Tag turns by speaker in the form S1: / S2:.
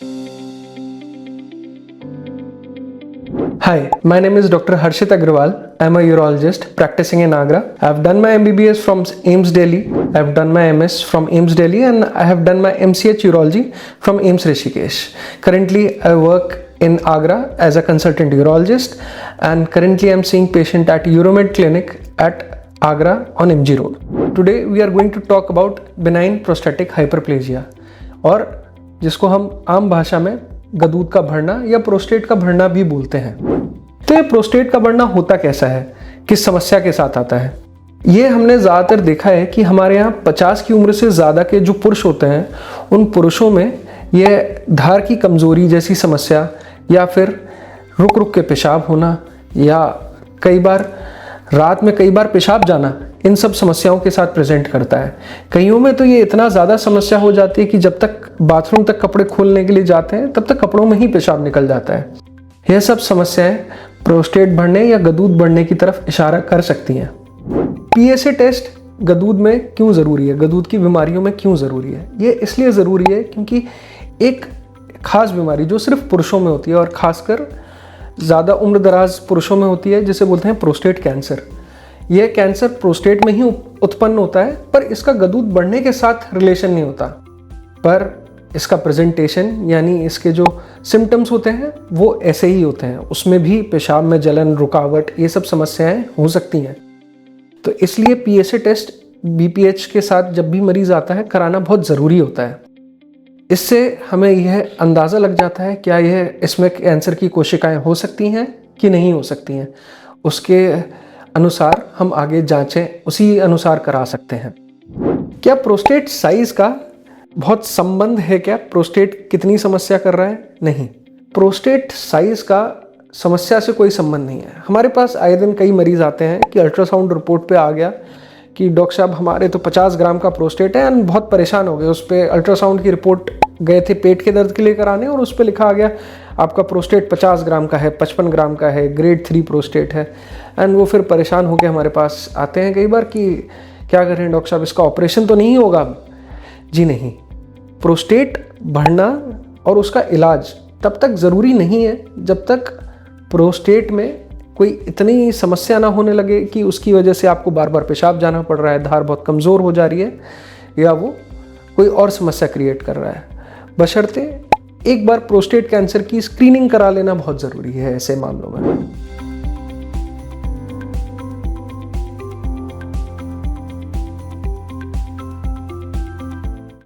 S1: Hi, my name is Dr. Harshit Agrawal. I am a urologist practicing in Agra. I have done my MBBS from AIIMS Delhi. I have done my MS from AIIMS Delhi, and I have done my MCH Urology from AIIMS Rishikesh. Currently, I work in Agra as a consultant urologist, and currently I am seeing patient at Euromed Clinic at Agra on MG Road. Today we are going to talk about benign prostatic hyperplasia, और जिसको हम आम भाषा में गदूद का बढ़ना या prostate का बढ़ना भी बोलते हैं। तो ये प्रोस्टेट का बढ़ना होता कैसा है, किस समस्या के साथ आता है? ये हमने ज़्यादातर देखा है कि हमारे यहाँ 50 की उम्र से ज़्यादा के जो पुरुष होते हैं, उन पुरुषों में ये धार की कमज़ोरी जैसी समस्या, या फिर रुक रुक के पेशाब होना, या कई बार रात में कई बार पेशाब जाना, इन सब समस्याओं के साथ प्रेजेंट करता है। कईयों में तो ये इतना ज़्यादा समस्या हो जाती है कि जब तक बाथरूम तक कपड़े खोलने के लिए जाते हैं तब तक कपड़ों में ही पेशाब निकल जाता है। यह सब समस्याएं प्रोस्टेट बढ़ने या गदूद बढ़ने की तरफ इशारा कर सकती हैं। PSA टेस्ट गदूद में क्यों ज़रूरी है, गदूद की बीमारियों में क्यों ज़रूरी है? ये इसलिए ज़रूरी है क्योंकि एक खास बीमारी जो सिर्फ पुरुषों में होती है और ख़ासकर ज़्यादा उम्र दराज पुरुषों में होती है, जिसे बोलते हैं प्रोस्टेट कैंसर। यह कैंसर प्रोस्टेट में ही उत्पन्न होता है, पर इसका गदूद बढ़ने के साथ रिलेशन नहीं होता, पर इसका प्रेजेंटेशन यानी इसके जो सिम्टम्स होते हैं वो ऐसे ही होते हैं। उसमें भी पेशाब में जलन, रुकावट, ये सब समस्याएं हो सकती हैं। तो इसलिए PSA टेस्ट BPH के साथ जब भी मरीज आता है कराना बहुत ज़रूरी होता है। इससे हमें यह अंदाज़ा लग जाता है क्या यह इसमें कैंसर की कोशिकाएं हो सकती हैं कि नहीं हो सकती हैं। उसके अनुसार हम आगे जांचें उसी अनुसार करा सकते हैं। क्या प्रोस्टेट साइज का बहुत संबंध है? क्या प्रोस्टेट कितनी समस्या कर रहा है? नहीं, प्रोस्टेट साइज का समस्या से कोई संबंध नहीं है। हमारे पास आए दिन कई मरीज आते हैं कि अल्ट्रासाउंड रिपोर्ट पे आ गया कि डॉक्टर साहब हमारे तो 50 ग्राम का प्रोस्टेट है, एंड बहुत परेशान हो गए। उस पर अल्ट्रासाउंड की रिपोर्ट गए थे पेट के दर्द के लिए कराने, और उस पर लिखा आ गया आपका प्रोस्टेट 50 ग्राम का है, 55 ग्राम का है, ग्रेड 3 प्रोस्टेट है। एंड वो फिर परेशान होकर हमारे पास आते हैं कई बार कि क्या करें डॉक्टर साहब, इसका ऑपरेशन तो नहीं होगा? जी नहीं, प्रोस्टेट बढ़ना और उसका इलाज तब तक ज़रूरी नहीं है जब तक प्रोस्टेट में कोई इतनी समस्या ना होने लगे कि उसकी वजह से आपको बार बार पेशाब जाना पड़ रहा है, धार बहुत कमज़ोर हो जा रही है, या वो कोई और समस्या क्रिएट कर रहा है। बशर्ते एक बार प्रोस्टेट कैंसर की स्क्रीनिंग करा लेना बहुत ज़रूरी है ऐसे मामलों में।